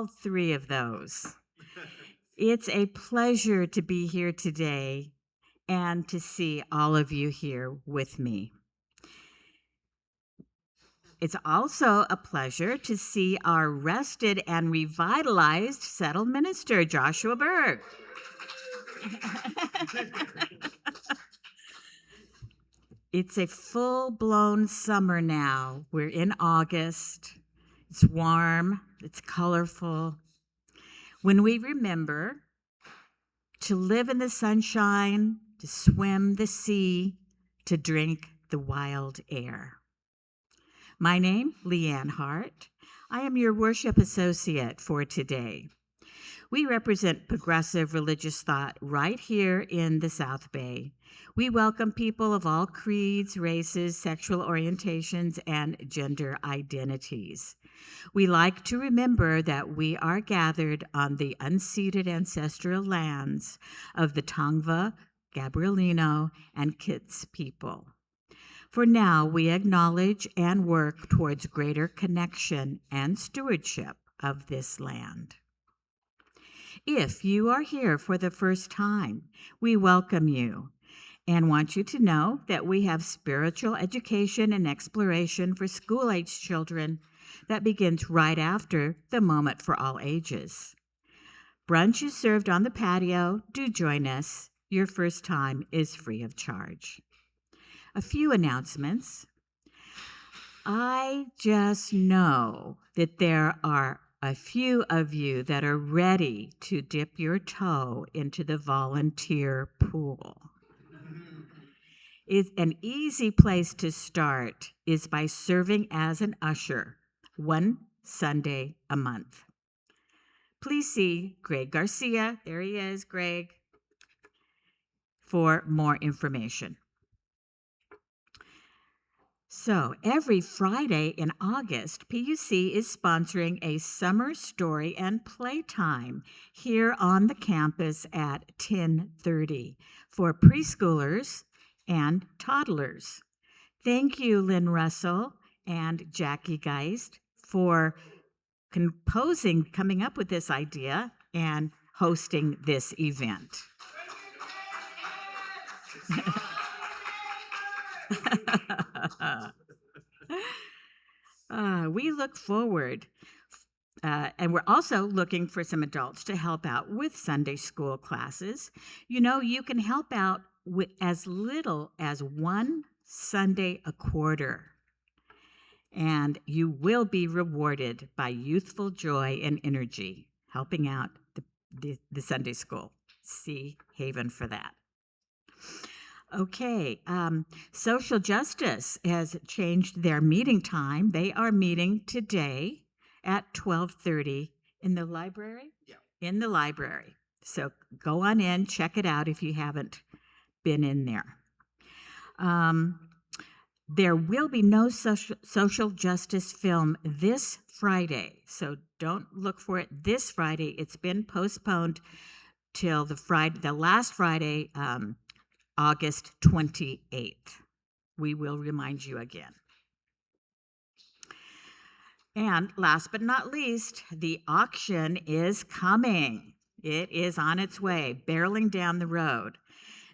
all three of those. It's a pleasure to be here today and to see all of you here with me. It's also a pleasure to see our rested and revitalized settled minister, Joshua Berg. It's a full-blown summer now. We're in August. It's warm, it's colorful. When we remember to live in the sunshine, to swim the sea, to drink the wild air. My name, Leanne Hart. I am your worship associate for today. We represent progressive religious thought right here in the South Bay. We welcome people of all creeds, races, sexual orientations, and gender identities. We like to remember that we are gathered on the unceded ancestral lands of the Tongva, Gabrielino, and Kits people. For now, we acknowledge and work towards greater connection and stewardship of this land. If you are here for the first time, we welcome you and want you to know that we have spiritual education and exploration for school-age children that begins right after the Moment for All Ages. Brunch is served on the patio. Do join us. Your first time is free of charge. A few announcements. I just know that there are a few of you that are ready to dip your toe into the volunteer pool. It's an easy place to start is by serving as an usher, one Sunday a month. Please see Greg Garcia, there he is, Greg, for more information. So every Friday in August, PUC is sponsoring a summer story and playtime here on the campus at 10:30 for preschoolers and toddlers. Thank you, Lynn Russell and Jackie Geist, for coming up with this idea and hosting this event. We look forward, and we're also looking for some adults to help out with Sunday school classes. You know, you can help out with as little as one Sunday a quarter, and you will be rewarded by youthful joy and energy helping out the Sunday school. See Haven for that. Okay, Social Justice has changed their meeting time. They are meeting today at 12:30 in the library? Yeah. In the library. So go on in, check it out if you haven't been in there. There will be no social justice film this Friday, so don't look for it this Friday. It's been postponed till the last Friday, August 28th. We will remind you again. And last but not least, the auction is coming. It is on its way, barreling down the road.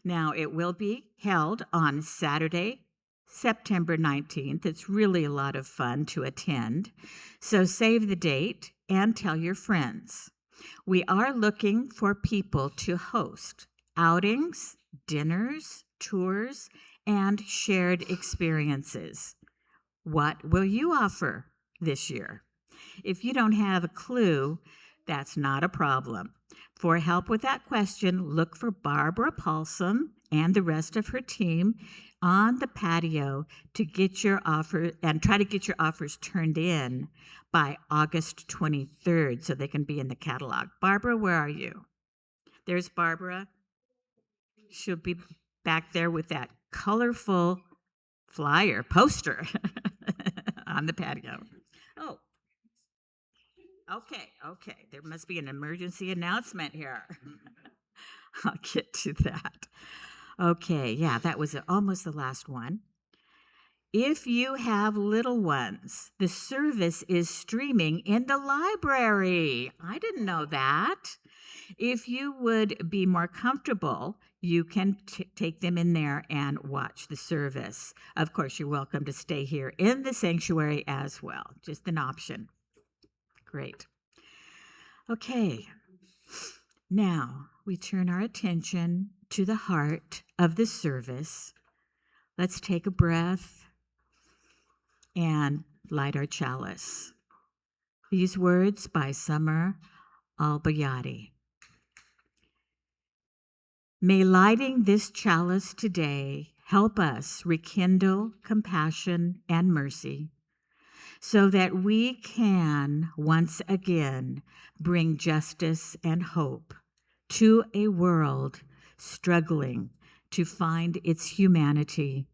Now, it will be held on Saturday, September 19th. It's really a lot of fun to attend. So save the date and tell your friends. We are looking for people to host outings, dinners, tours, and shared experiences. What will you offer this year? If you don't have a clue, that's not a problem. For help with that question, look for Barbara Paulson and the rest of her team on the patio to get your offer and try to get your offers turned in by August 23rd so they can be in the catalog. Barbara, where are you? There's Barbara. She'll be back there with that colorful poster on the patio. Oh, okay. There must be an emergency announcement here. I'll get to that. Okay, yeah, that was almost the last one. If you have little ones, the service is streaming in the library. I didn't know that. If you would be more comfortable, you can take them in there and watch the service. Of course, you're welcome to stay here in the sanctuary as well. Just an option. Great. Okay. Now we turn our attention to the heart of the service. Let's take a breath and light our chalice. These words by Summer Al-Bayadi. May lighting this chalice today help us rekindle compassion and mercy so that we can once again bring justice and hope to a world struggling to find its humanity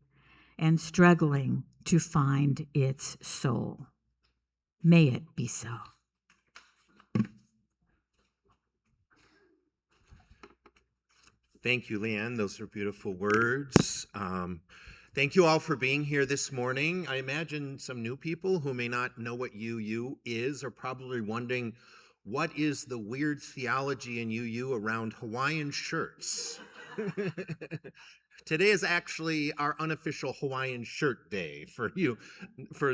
and struggling to find its soul. May it be so. Thank you, Leanne. Those are beautiful words. Thank you all for being here this morning. I imagine some new people who may not know what UU is are probably wondering, what is the weird theology in UU around Hawaiian shirts? Today is actually our unofficial Hawaiian shirt day for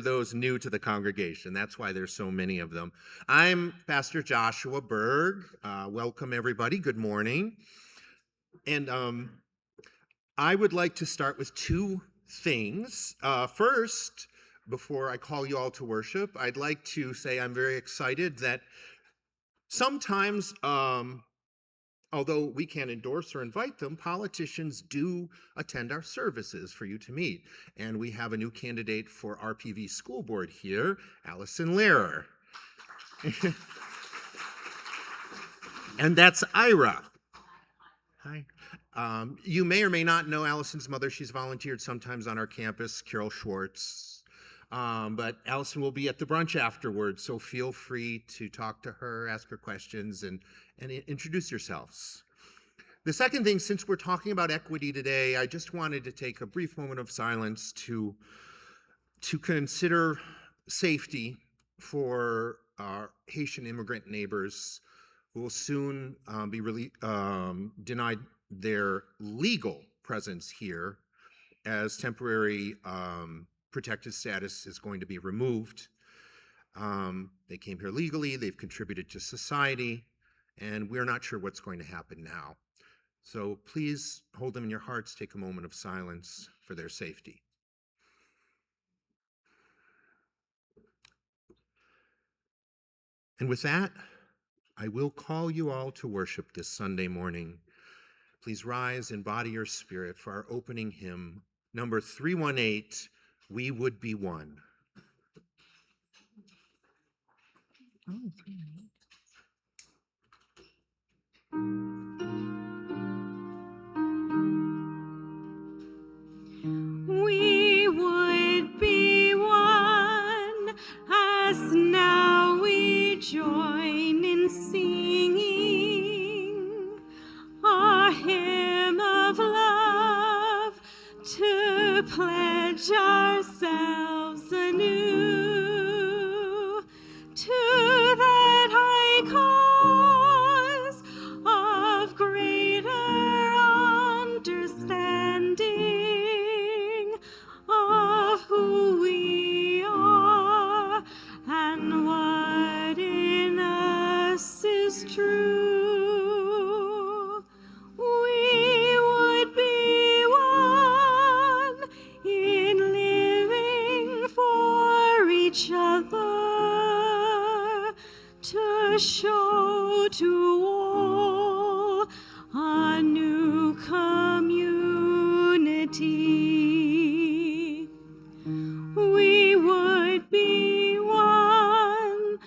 those new to the congregation. That's why there's so many of them. I'm Pastor Joshua Berg. Welcome, everybody. Good morning. And I would like to start with two things. First, before I call you all to worship, I'd like to say I'm very excited that sometimes, although we can't endorse or invite them, politicians do attend our services for you to meet. And we have a new candidate for RPV School Board here, Allison Lehrer. And that's Ira. Hi. You may or may not know Allison's mother. She's volunteered sometimes on our campus, Carol Schwartz. But Allison will be at the brunch afterwards, so feel free to talk to her, ask her questions, and introduce yourselves. The second thing, since we're talking about equity today, I just wanted to take a brief moment of silence to consider safety for our Haitian immigrant neighbors who will soon be denied their legal presence here as temporary protected status is going to be removed. They came here legally, they've contributed to society, and we're not sure what's going to happen now. So please hold them in your hearts, take a moment of silence for their safety. And with that, I will call you all to worship this Sunday morning. Please rise in body or spirit for our opening hymn, number 318, We Would Be One. Oh, We would be one as now we join in singing a hymn of love to pledge ourselves anew to that high cause of greater understanding of who we are and what in us is true. We would be one in living for each other to show to all a new community. We would be one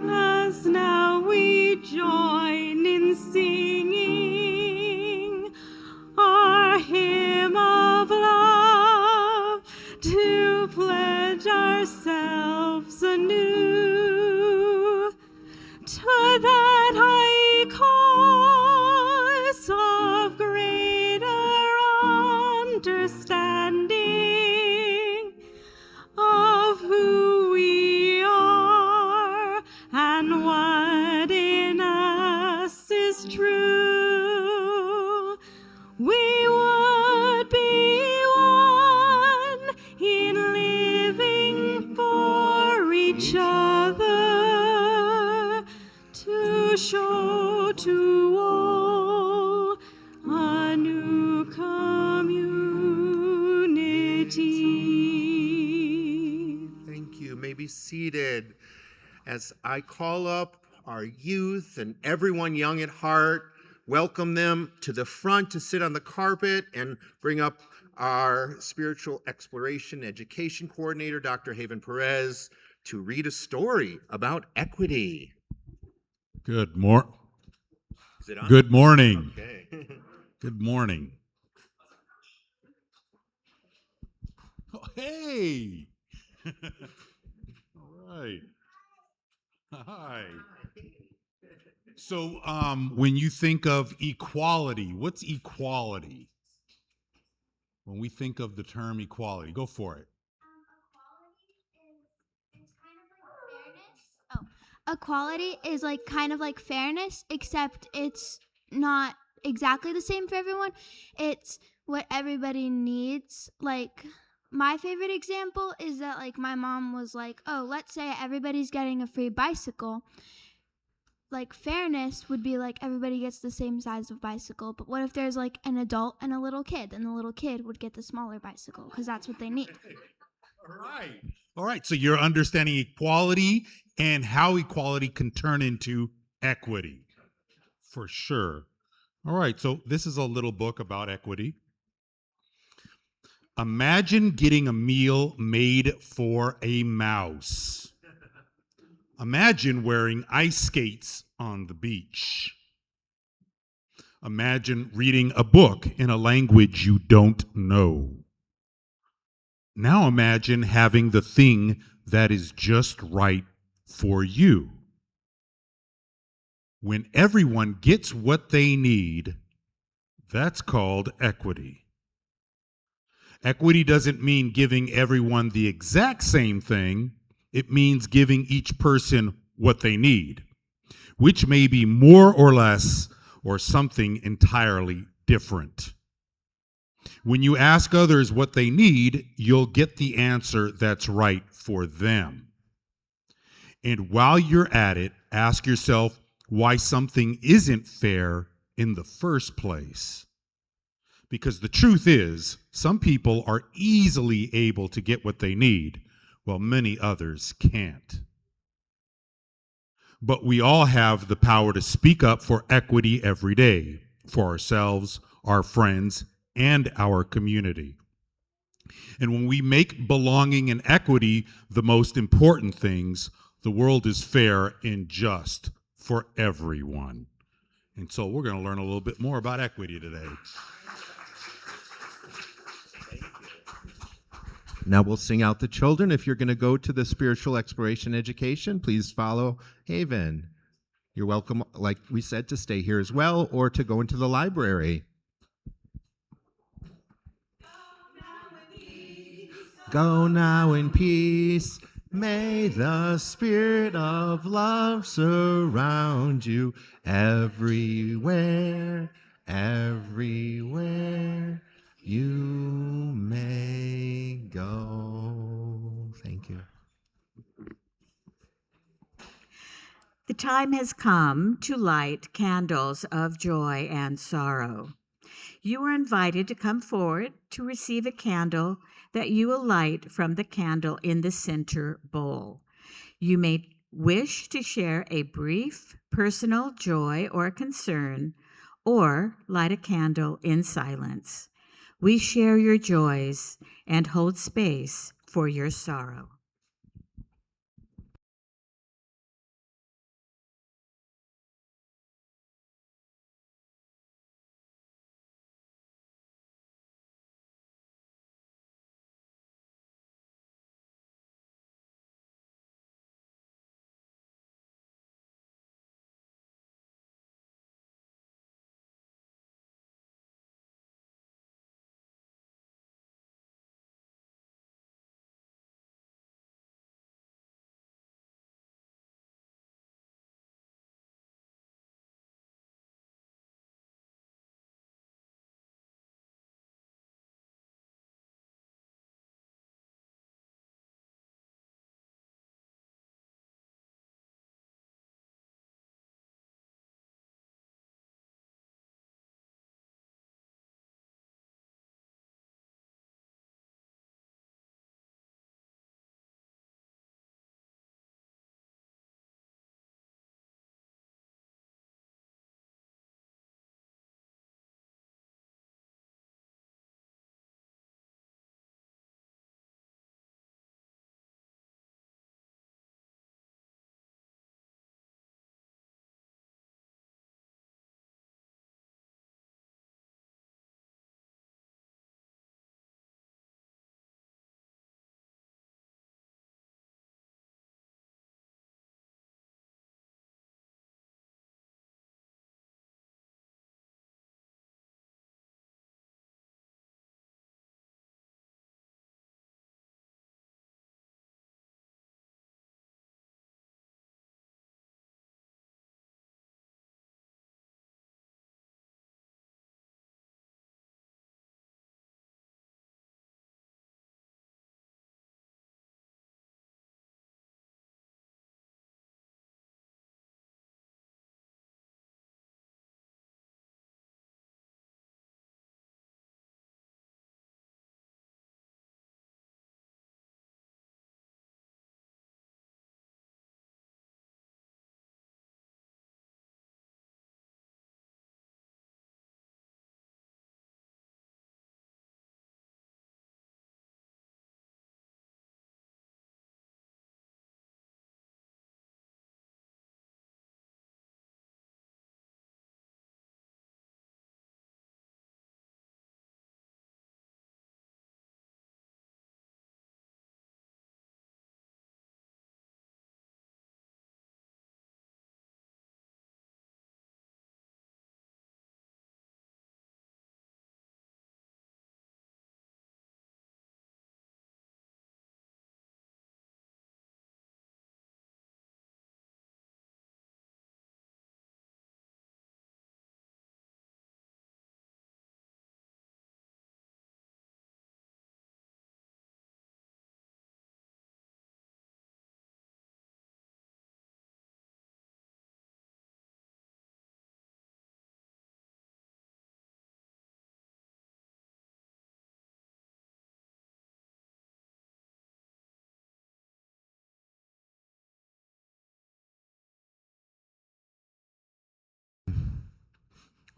as now we join in singing our hymn of love to pledge ourselves anew to that high cause of greater understanding show to all a new community. Thank you. May be seated as I call up our youth and everyone young at heart, welcome them to the front to sit on the carpet, and bring up our spiritual exploration education coordinator, Dr. Haven Perez, to read a story about equity. Good Is it on? Good morning. Okay. Good morning. Oh, hey. All right. Hi. So, when you think of equality, what's equality? When we think of the term equality, go for it. Equality is like kind of like fairness, except it's not exactly the same for everyone. It's what everybody needs. Like my favorite example is that like my mom was like, "Oh, let's say everybody's getting a free bicycle." Like fairness would be like everybody gets the same size of bicycle, but what if there's like an adult and a little kid? Then the little kid would get the smaller bicycle because that's what they need. All right. So you're understanding equality and how equality can turn into equity. For sure. All right. So this is a little book about equity. Imagine getting a meal made for a mouse. Imagine wearing ice skates on the beach. Imagine reading a book in a language you don't know. Now imagine having the thing that is just right for you. When everyone gets what they need, that's called equity. Equity doesn't mean giving everyone the exact same thing. It means giving each person what they need, which may be more or less or something entirely different. When you ask others what they need, you'll get the answer that's right for them. And while you're at it, ask yourself why something isn't fair in the first place. Because the truth is, some people are easily able to get what they need, while many others can't. But we all have the power to speak up for equity every day, for ourselves, our friends, and our community. And when we make belonging and equity the most important things, the world is fair and just for everyone. And so we're going to learn a little bit more about equity today. Now we'll sing out the children. If you're going to go to the spiritual exploration education, please follow Haven. You're welcome, like we said, to stay here as well or to go into the library. Go now in peace. May the spirit of love surround you everywhere, everywhere you may go. Thank you. The time has come to light candles of joy and sorrow. You are invited to come forward to receive a candle that you will light from the candle in the center bowl. You may wish to share a brief personal joy or concern, or light a candle in silence. We share your joys and hold space for your sorrow.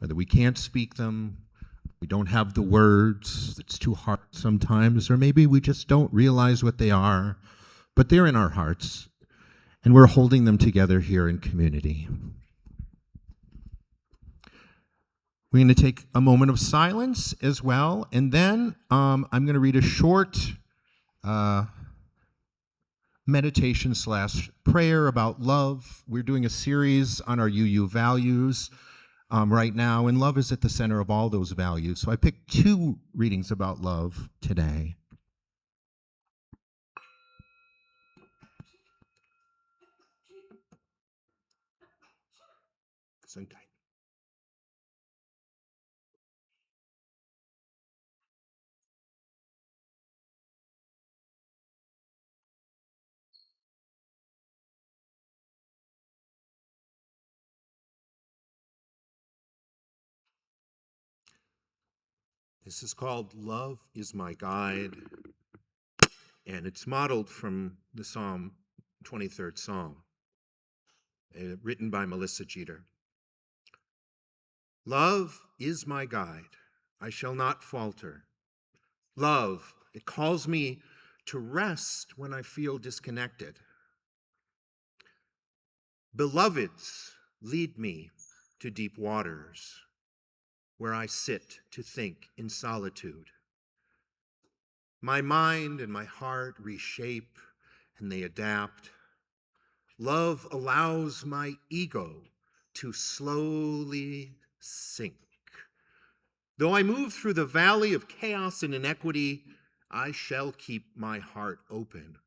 whether we can't speak them, we don't have the words, it's too hard sometimes, or maybe we just don't realize what they are, but they're in our hearts, and we're holding them together here in community. We're going to take a moment of silence as well, and then I'm going to read a short meditation / prayer about love. We're doing a series on our UU values right now, and love is at the center of all those values. So I picked 2 readings about love today. This is called Love is My Guide, and it's modeled from the Psalm, 23rd Psalm, written by Melissa Jeter. Love is my guide. I shall not falter. Love, it calls me to rest when I feel disconnected. Beloveds lead me to deep waters, where I sit to think in solitude. My mind and my heart reshape and they adapt. Love allows my ego to slowly sink. Though I move through the valley of chaos and inequity, I shall keep my heart open.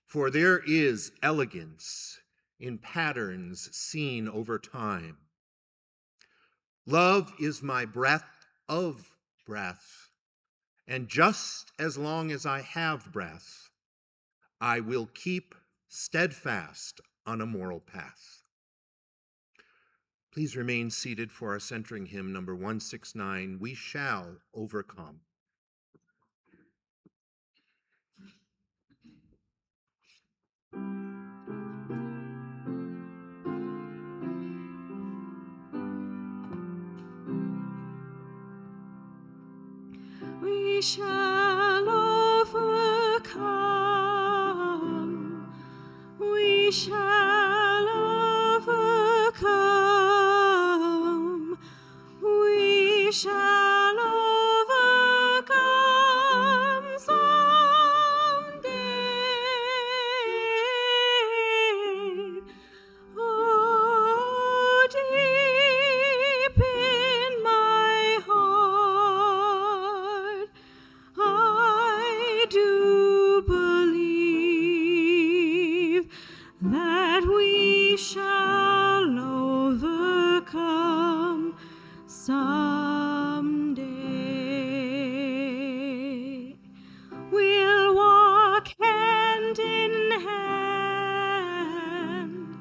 For there is elegance in patterns seen over time. Love is my breath of breath, and just as long as I have breath, I will keep steadfast on a moral path. Please remain seated for our centering hymn, number 169, We Shall Overcome. We shall overcome. We shall overcome. We shall overcome someday. Oh, deep in my heart, I do believe that we shall overcome someday. We'll walk hand in hand.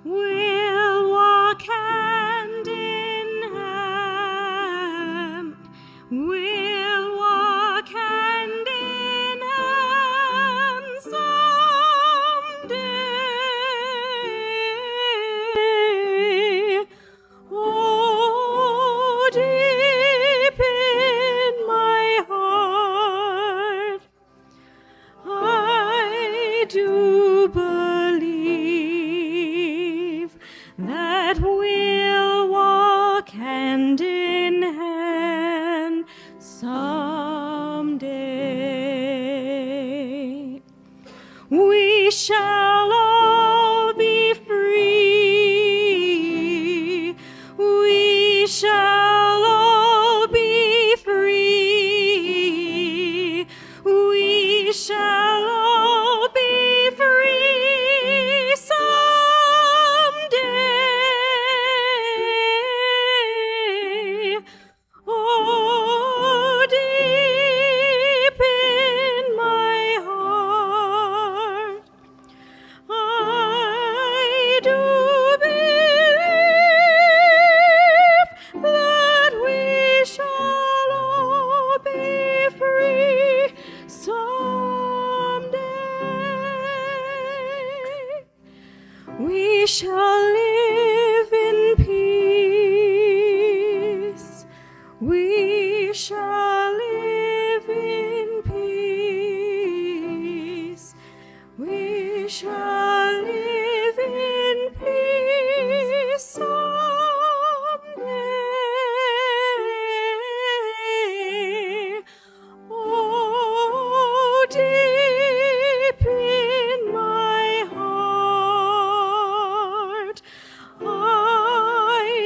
We'll walk hand in hand. We'll walk hand in hand someday. Oh, deep in my heart, I do believe that we'll walk hand in hand someday. We shall all be free. We shall all be free. We shall all be free someday.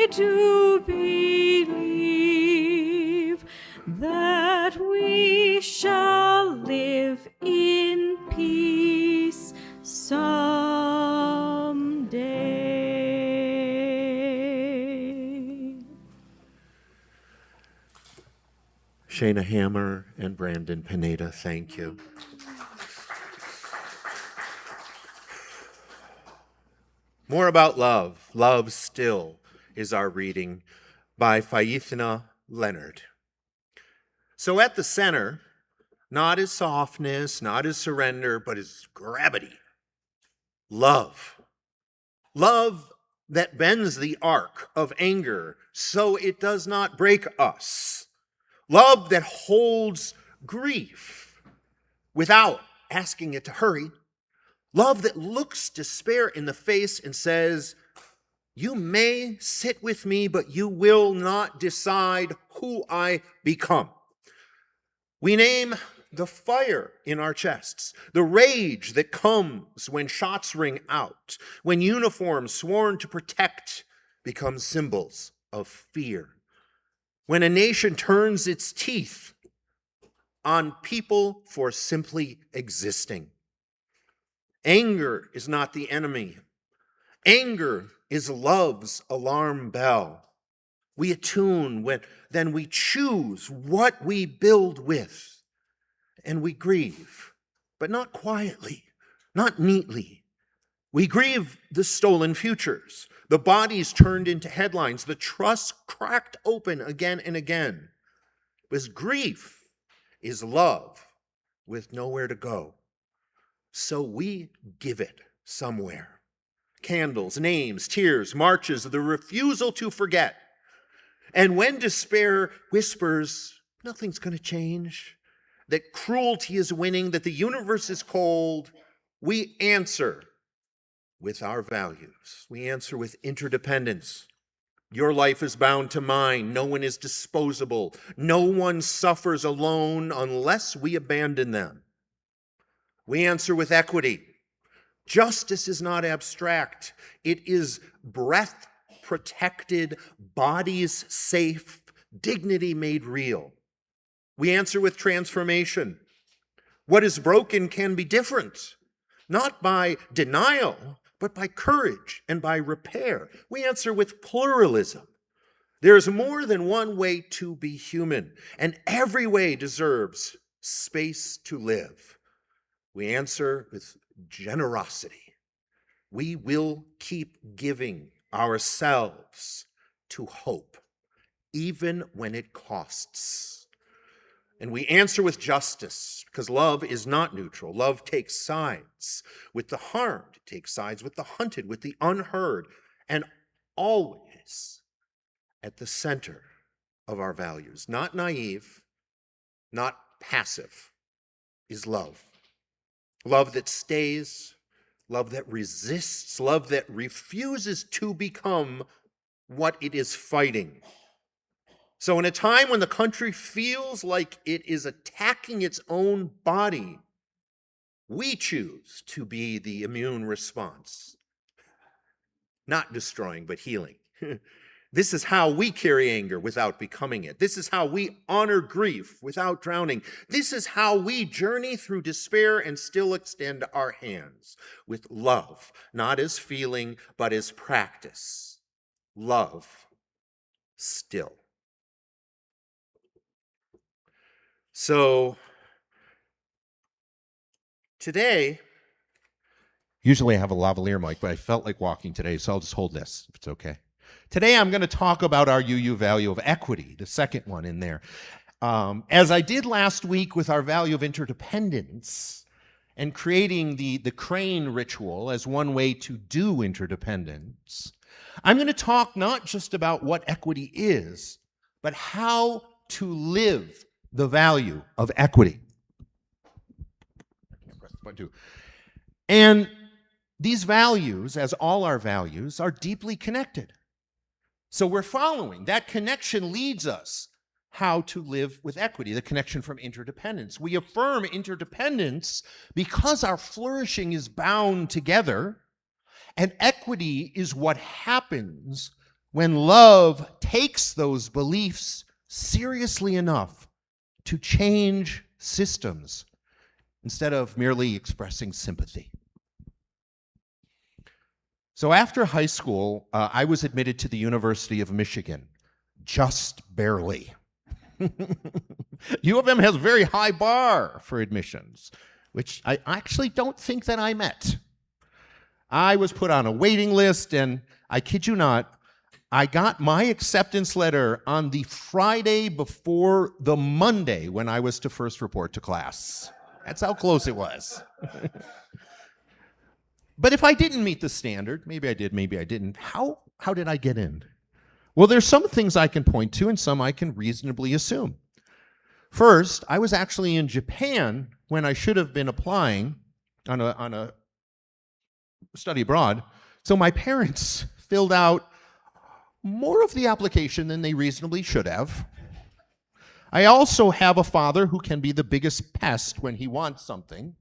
we do believe that we shall live in peace someday. Shayna Hammer and Brandon Pineda, thank you. More about love. Love Still is our reading by Faithna Leonard. So at the center, not his softness, not his surrender, but his gravity. Love. Love that bends the arc of anger so it does not break us. Love that holds grief without asking it to hurry. Love that looks despair in the face and says, you may sit with me, but you will not decide who I become. We name the fire in our chests, the rage that comes when shots ring out, when uniforms sworn to protect become symbols of fear, when a nation turns its teeth on people for simply existing. Anger is not the enemy. Anger is love's alarm bell. We attune then we choose what we build with, and we grieve, but not quietly, not neatly. We grieve the stolen futures, the bodies turned into headlines, the trust cracked open again and again. Because grief is love with nowhere to go. So we give it somewhere. Candles, names, tears, marches, the refusal to forget. And when despair whispers, nothing's going to change, that cruelty is winning, that the universe is cold, we answer with our values. We answer with interdependence. Your life is bound to mine. No one is disposable. No one suffers alone unless we abandon them. We answer with equity. Justice is not abstract. It is breath-protected, bodies safe, dignity made real. We answer with transformation. What is broken can be different, not by denial, but by courage and by repair. We answer with pluralism. There is more than one way to be human, and every way deserves space to live. We answer with generosity. We will keep giving ourselves to hope, even when it costs. And we answer with justice, because love is not neutral. Love takes sides with the harmed, it takes sides with the hunted, with the unheard, and always at the center of our values. Not naive, not passive, is love. Love that stays, love that resists, love that refuses to become what it is fighting. So in a time when the country feels like it is attacking its own body, we choose to be the immune response. Not destroying, but healing. This is how we carry anger without becoming it. This is how we honor grief without drowning. This is how we journey through despair and still extend our hands with love, not as feeling, but as practice. Love still. So today, usually I have a lavalier mic, but I felt like walking today, so I'll just hold this if it's okay. Today I'm going to talk about our UU value of equity, the second one in there. As I did last week with our value of interdependence and creating the crane ritual as one way to do interdependence, I'm going to talk not just about what equity is, but how to live the value of equity. And these values, as all our values, are deeply connected. So we're following. That connection leads us how to live with equity, the connection from interdependence. We affirm interdependence because our flourishing is bound together, and equity is what happens when love takes those beliefs seriously enough to change systems instead of merely expressing sympathy. So after high school, I was admitted to the University of Michigan, just barely. U of M has a very high bar for admissions, which I actually don't think that I met. I was put on a waiting list, and I kid you not, I got my acceptance letter on the Friday before the Monday when I was to first report to class. That's how close it was. But if I didn't meet the standard, maybe I did, maybe I didn't, how did I get in? Well, there's some things I can point to and some I can reasonably assume. First, I was actually in Japan when I should have been applying on a study abroad. So my parents filled out more of the application than they reasonably should have. I also have a father who can be the biggest pest when he wants something.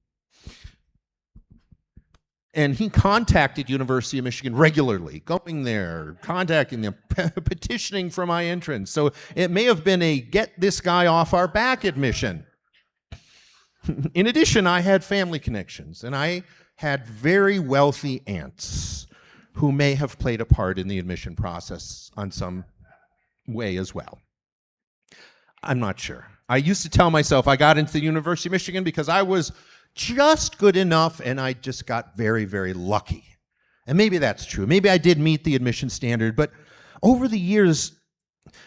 And he contacted University of Michigan regularly, going there, contacting them, petitioning for my entrance. So it may have been a get this guy off our back admission. In addition, I had family connections, and I had very wealthy aunts who may have played a part in the admission process on some way as well. I'm not sure. I used to tell myself I got into the University of Michigan because I was just good enough, and I just got very, very lucky. And maybe that's true. Maybe I did meet the admission standard, but over the years,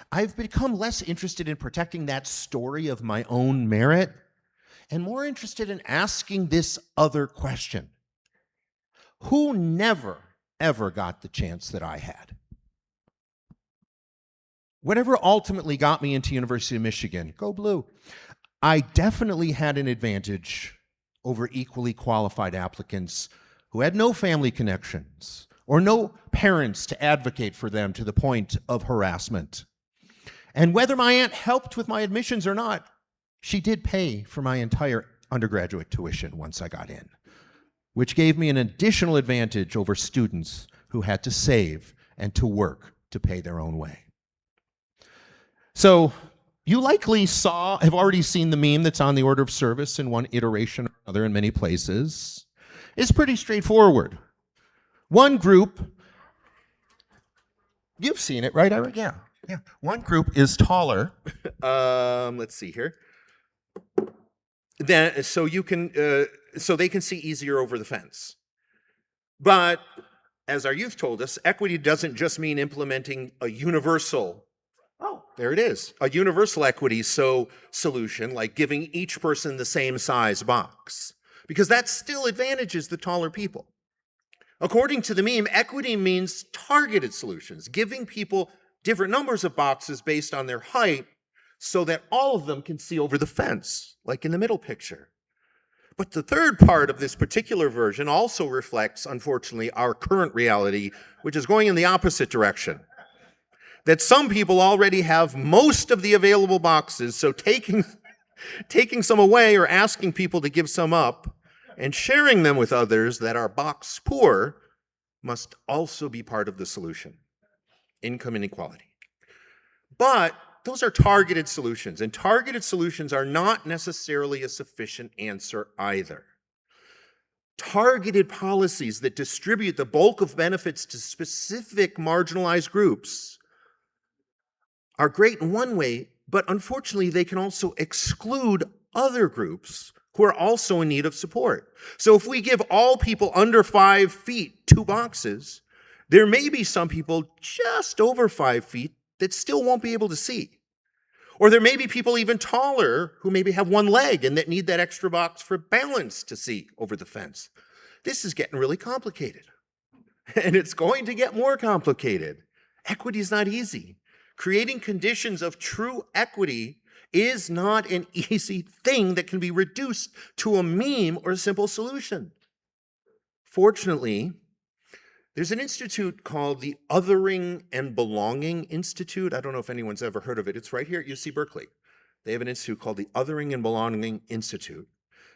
I've become less interested in protecting that story of my own merit and more interested in asking this other question. Who never, ever got the chance that I had? Whatever ultimately got me into University of Michigan, go blue, I definitely had an advantage over equally qualified applicants who had no family connections or no parents to advocate for them to the point of harassment. And whether my aunt helped with my admissions or not, she did pay for my entire undergraduate tuition once I got in, which gave me an additional advantage over students who had to save and to work to pay their own way. So you likely have already seen the meme that's on the order of service in one iteration or another in many places. It's pretty straightforward. One group, you've seen it, right? Yeah. One group is taller. Let's see here. So they can see easier over the fence. But as our youth told us, equity doesn't just mean implementing a universal. Oh, there it is. A universal equity solution, like giving each person the same size box, because that still advantages the taller people. According to the meme, equity means targeted solutions, giving people different numbers of boxes based on their height so that all of them can see over the fence, like in the middle picture. But the third part of this particular version also reflects, unfortunately, our current reality, which is going in the opposite direction. That some people already have most of the available boxes, so taking some away or asking people to give some up and sharing them with others that are box poor must also be part of the solution. Income inequality. But those are targeted solutions, and targeted solutions are not necessarily a sufficient answer either. Targeted policies that distribute the bulk of benefits to specific marginalized groups are great in one way, but unfortunately they can also exclude other groups who are also in need of support. So if we give all people under 5 feet 2 boxes, there may be some people just over 5 feet that still won't be able to see. Or there may be people even taller who maybe have 1 leg and that need that extra box for balance to see over the fence. This is getting really complicated. And it's going to get more complicated. Equity is not easy. Creating conditions of true equity is not an easy thing that can be reduced to a meme or a simple solution. Fortunately, there's an institute called the Othering and Belonging Institute. I don't know if anyone's ever heard of it. It's right here at UC Berkeley. They have an institute called the Othering and Belonging Institute.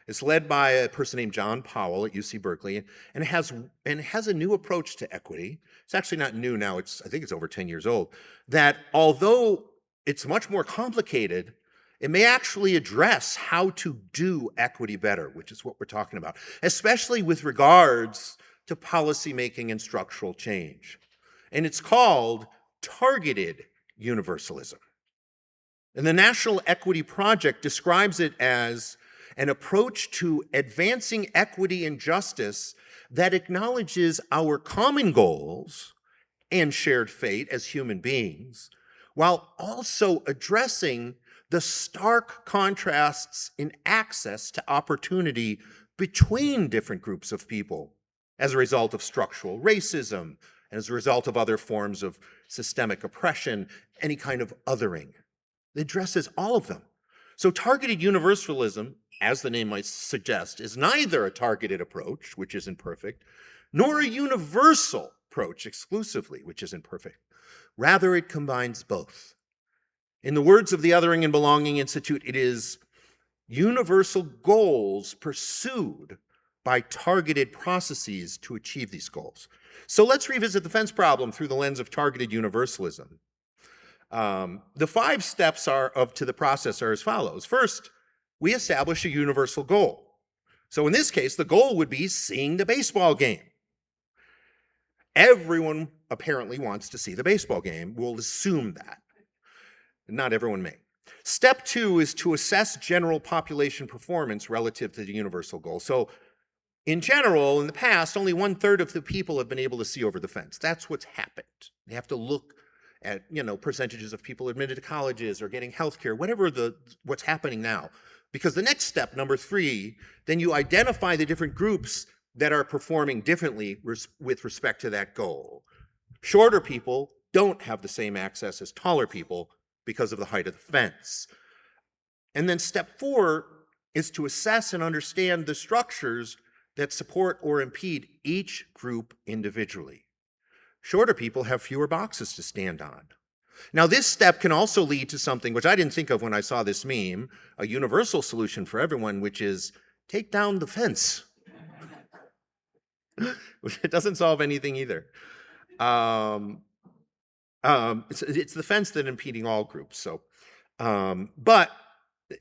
It's led by a person named John Powell at UC Berkeley, and it has a new approach to equity. It's actually not new now. I think it's over 10 years old. That although it's much more complicated, it may actually address how to do equity better, which is what we're talking about, especially with regards to policymaking and structural change. And it's called targeted universalism. And the National Equity Project describes it as an approach to advancing equity and justice that acknowledges our common goals and shared fate as human beings, while also addressing the stark contrasts in access to opportunity between different groups of people as a result of structural racism, as a result of other forms of systemic oppression, any kind of othering. It addresses all of them. So targeted universalism, as the name might suggest, is neither a targeted approach, which isn't perfect, nor a universal approach exclusively, which isn't perfect. Rather, it combines both. In the words of the Othering and Belonging Institute, it is universal goals pursued by targeted processes to achieve these goals. So let's revisit the fence problem through the lens of targeted universalism. The 5 steps to the process are as follows. First, we establish a universal goal. So in this case, the goal would be seeing the baseball game. Everyone apparently wants to see the baseball game. We'll assume that. Not everyone may. Step 2 is to assess general population performance relative to the universal goal. So in general, in the past, only 1/3 of the people have been able to see over the fence. That's what's happened. They have to look at, percentages of people admitted to colleges or getting health care, what's happening now. Because the next step, number 3, then you identify the different groups that are performing differently with respect to that goal. Shorter people don't have the same access as taller people because of the height of the fence. And then step 4 is to assess and understand the structures that support or impede each group individually. Shorter people have fewer boxes to stand on. Now, this step can also lead to something which I didn't think of when I saw this meme, a universal solution for everyone, which is take down the fence. It doesn't solve anything either. It's the fence that's impeding all groups. So, but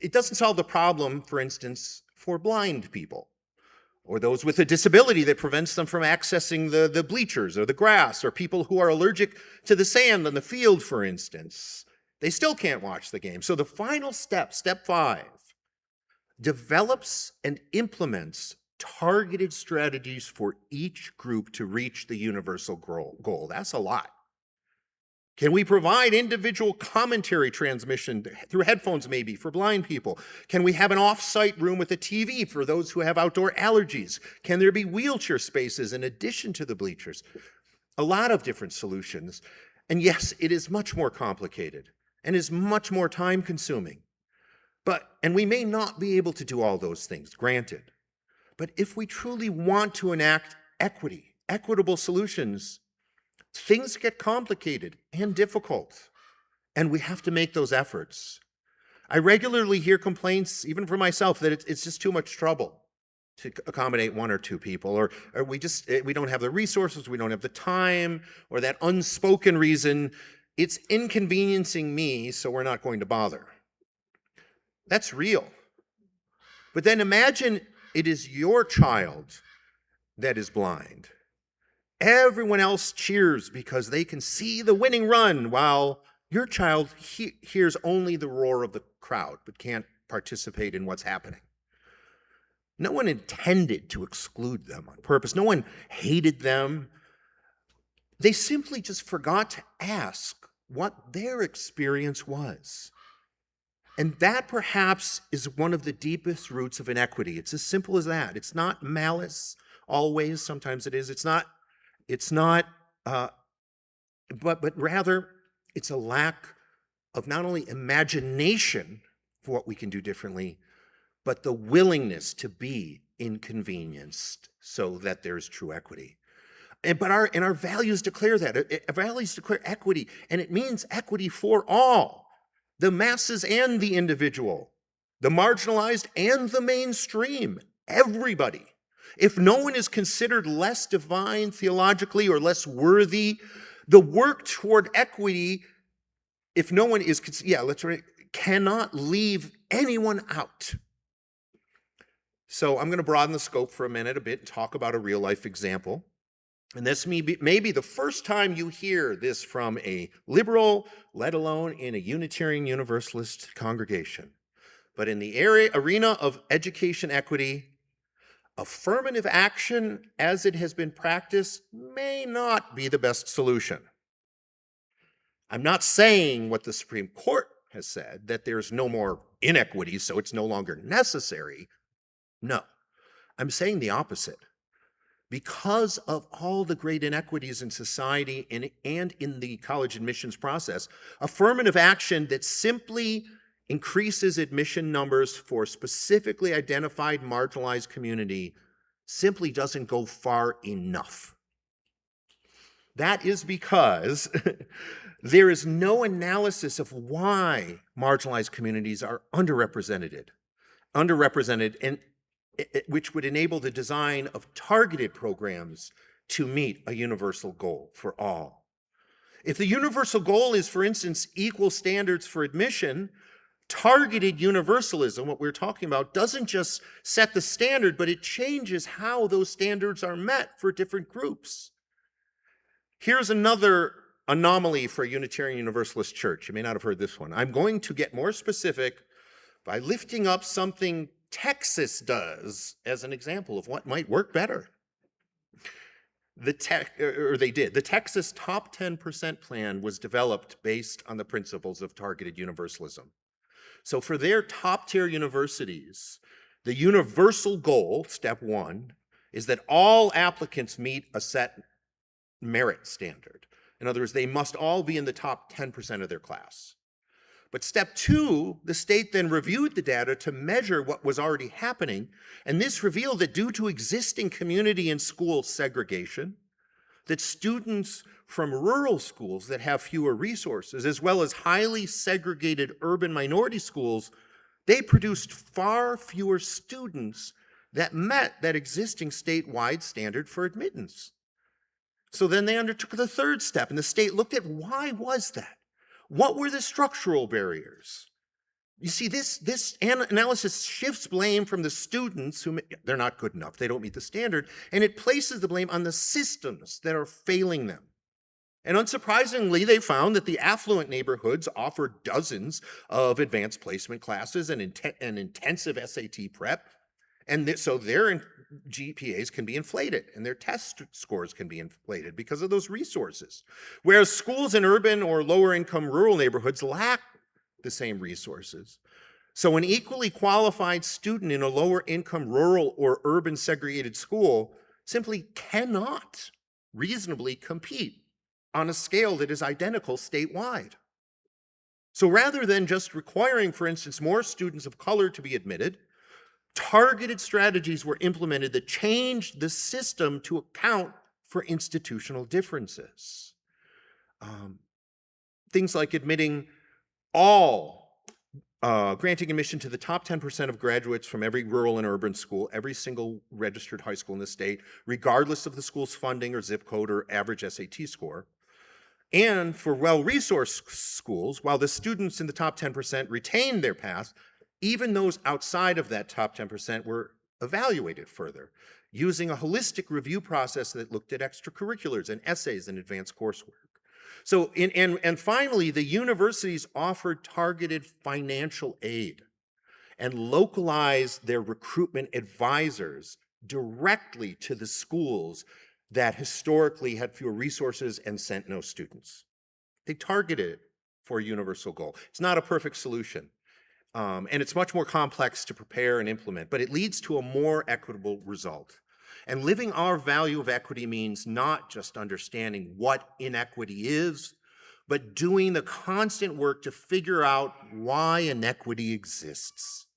it doesn't solve the problem, for instance, for blind people or those with a disability that prevents them from accessing the bleachers or the grass, or people who are allergic to the sand on the field, for instance. They still can't watch the game. So the final step, step 5, develops and implements targeted strategies for each group to reach the universal goal. That's a lot. Can we provide individual commentary transmission through headphones, maybe, for blind people? Can we have an off-site room with a TV for those who have outdoor allergies? Can there be wheelchair spaces in addition to the bleachers? A lot of different solutions. And yes, it is much more complicated and is much more time-consuming. And we may not be able to do all those things, granted. But if we truly want to enact equitable solutions, things get complicated and difficult, and we have to make those efforts. I regularly hear complaints, even for myself, that it's just too much trouble to accommodate 1 or 2 people, or we don't have the resources, we don't have the time, or that unspoken reason, it's inconveniencing me, so we're not going to bother. That's real. But then imagine it is your child that is blind. Everyone else cheers because they can see the winning run, while your child hears only the roar of the crowd but can't participate in what's happening. No one intended to exclude them on purpose. No one hated them. They simply just forgot to ask what their experience was. And that perhaps is one of the deepest roots of inequity. It's as simple as that. It's not malice always. Sometimes it is. But rather, it's a lack of not only imagination for what we can do differently, but the willingness to be inconvenienced so that there's true equity. But our values declare that. Our values declare equity, and it means equity for all, the masses and the individual. the marginalized and the mainstream, everybody. If no one is considered less divine theologically or less worthy, the work toward equity, if no one is, cannot leave anyone out. So I'm going to broaden the scope for a minute a bit and talk about a real life example. And this may be the first time you hear this from a liberal, let alone in a Unitarian Universalist congregation. But in the arena of education equity, affirmative action as it has been practiced may not be the best solution. I'm not saying what the Supreme Court has said, that there's no more inequity, so it's no longer necessary. No, I'm saying the opposite. Because of all the great inequities in society and in the college admissions process, affirmative action that simply increases admission numbers for specifically identified marginalized community simply doesn't go far enough. That is because there is no analysis of why marginalized communities are underrepresented, and which would enable the design of targeted programs to meet a universal goal for all. If the universal goal is, for instance, equal standards for admission, targeted universalism, what we're talking about, doesn't just set the standard, but it changes how those standards are met for different groups. Here's another anomaly for a Unitarian Universalist church. You may not have heard this one. I'm going to get more specific by lifting up something Texas does as an example of what might work better. The Texas Top 10% plan was developed based on the principles of targeted universalism. So for their top-tier universities, the universal goal, step one, is that all applicants meet a set merit standard. In other words, they must all be in the top 10% of their class. But step two, the state then reviewed the data to measure what was already happening, and this revealed that due to existing community and school segregation, that students from rural schools that have fewer resources, as well as highly segregated urban minority schools, they produced far fewer students that met that existing statewide standard for admittance. So then they undertook the third step, and the state looked at why was that? What were the structural barriers? You see, this analysis shifts blame from the students who they're not good enough, they don't meet the standard, and it places the blame on the systems that are failing them. And unsurprisingly, they found that the affluent neighborhoods offered dozens of advanced placement classes and intensive SAT prep, and so their GPAs can be inflated and their test scores can be inflated because of those resources. Whereas schools in urban or lower income rural neighborhoods lack the same resources. So an equally qualified student in a lower income rural or urban segregated school simply cannot reasonably compete on a scale that is identical statewide. So rather than just requiring, for instance, more students of color to be admitted, targeted strategies were implemented that changed the system to account for institutional differences. Things like admitting granting admission to the top 10% of graduates from every rural and urban school, every single registered high school in the state, regardless of the school's funding or zip code or average SAT score. And for well-resourced schools, while the students in the top 10% retained their pass, even those outside of that top 10% were evaluated further, using a holistic review process that looked at extracurriculars and essays and advanced coursework. So, and finally, the universities offered targeted financial aid and localized their recruitment advisors directly to the schools that historically had fewer resources and sent no students. They targeted it for a universal goal. It's not a perfect solution. And it's much more complex to prepare and implement, but it leads to a more equitable result. And living our value of equity means not just understanding what inequity is, but doing the constant work to figure out why inequity exists,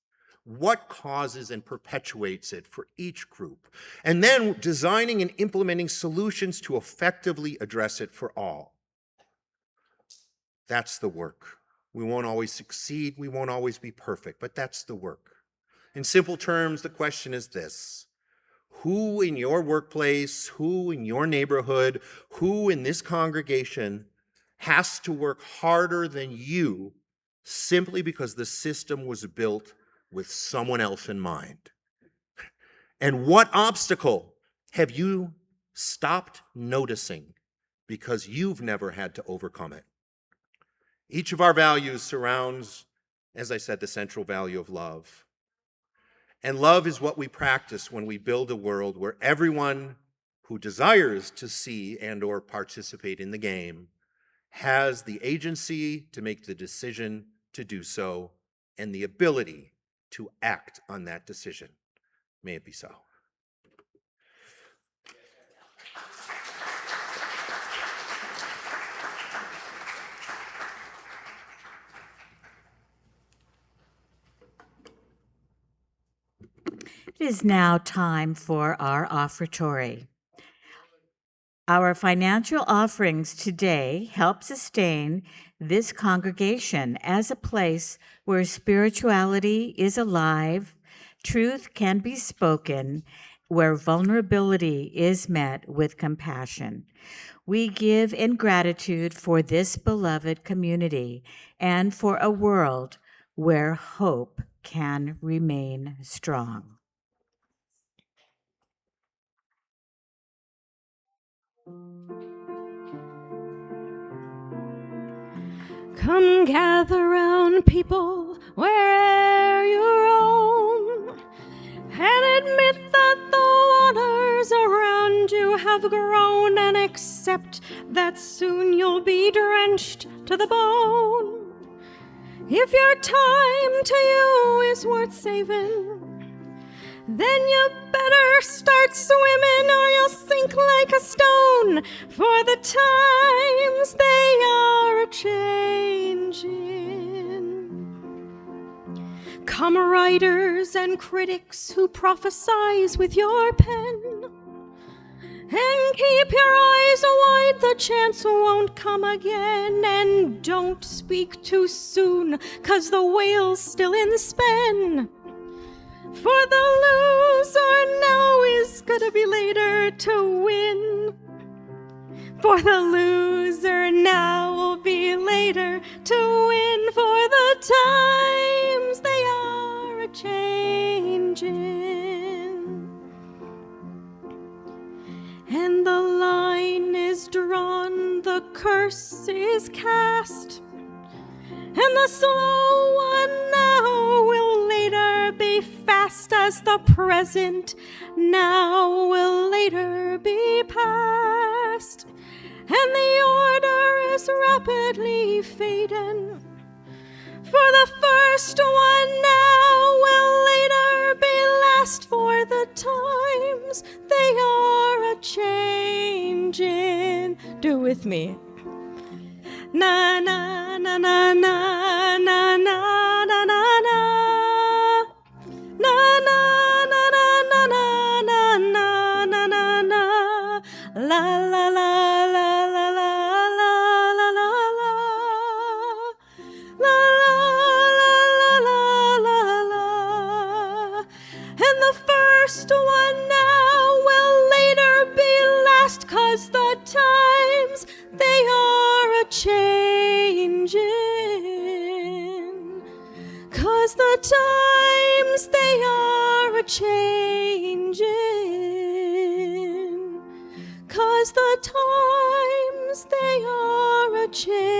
what causes and perpetuates it for each group, and then designing and implementing solutions to effectively address it for all. That's the work We won't always succeed. We won't always be perfect, but that's the work. In simple terms, the question is this: who in your workplace, who in your neighborhood, who in this congregation has to work harder than you simply because the system was built with someone else in mind? And what obstacle have you stopped noticing because you've never had to overcome it? Each of our values surrounds, as I said, the central value of love. And love is what we practice when we build a world where everyone who desires to see and or participate in the game has the agency to make the decision to do so and the ability to act on that decision. May it be so. It is now time for our offertory. Our financial offerings today help sustain this congregation as a place where spirituality is alive, truth can be spoken, where vulnerability is met with compassion. We give in gratitude for this beloved community and for a world where hope can remain strong. Come gather round, people, where'er you roam, and admit that the waters around you have grown, and accept that soon you'll be drenched to the bone. If your time to you is worth saving, then you better start swimming or you'll sink like a stone, for the times they are a-changing. Come writers and critics who prophesize with your pen, and keep your eyes wide, the chance won't come again. And don't speak too soon, 'cause the whale's still in spen. For the loser now is gonna be later to win. For the loser now will be later to win. For the times they are a-changing. And the line is drawn, the curse is cast, and the slow one now will later be fast, as the present now will later be past. And the order is rapidly fading, for the first one now will later be last, for the times they are a-changing. Do with me. Na na na na na na na na na na na na na na na na na na na na la la la la la la la la la la la la la. And the first one now will later be last, 'cause the times they are a-changing. 'Cause the times they are a-changing. 'Cause the times they are a-changing.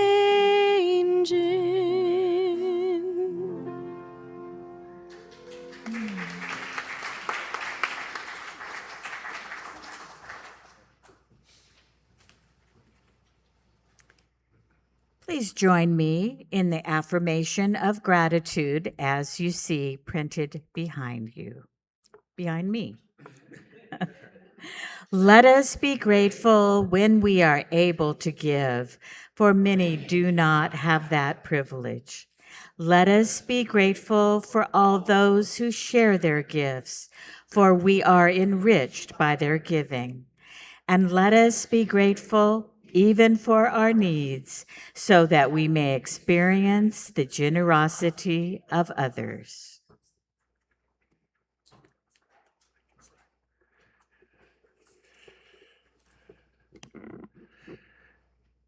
Please join me in the affirmation of gratitude as you see printed behind you, behind me. Let us be grateful when we are able to give, for many do not have that privilege. Let us be grateful for all those who share their gifts, for we are enriched by their giving. And let us be grateful even for our needs, so that we may experience the generosity of others.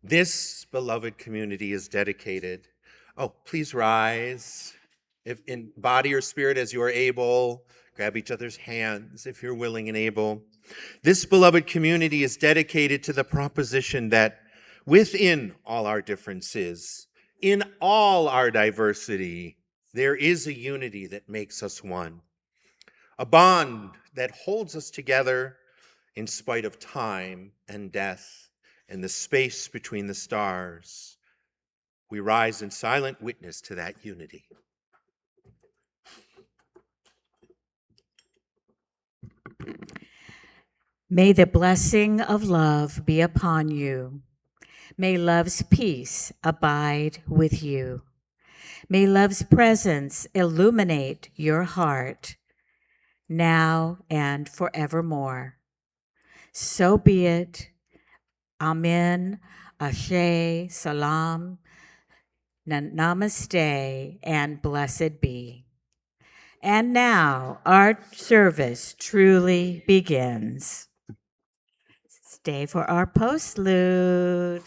This beloved community is dedicated. Oh, please rise. If in body or spirit as you are able, grab each other's hands if you're willing and able. This beloved community is dedicated to the proposition that within all our differences, in all our diversity, there is a unity that makes us one, a bond that holds us together in spite of time and death and the space between the stars. We rise in silent witness to that unity. May the blessing of love be upon you. May love's peace abide with you. May love's presence illuminate your heart now and forevermore. So be it. Amen, Ashe, Salam, Namaste, and blessed be. And now our service truly begins. Stay for our postlude.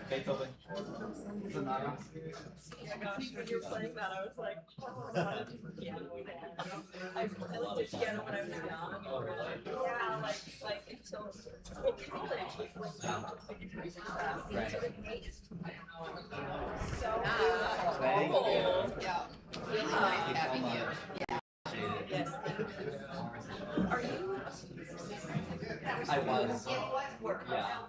Beethoven. When you were playing that, I was like, oh, I wanted to play piano again. I listened to piano when I was young. Yeah, like until college was when so cool. Yeah. Really nice having you. Yes. Are you? I was. Yeah.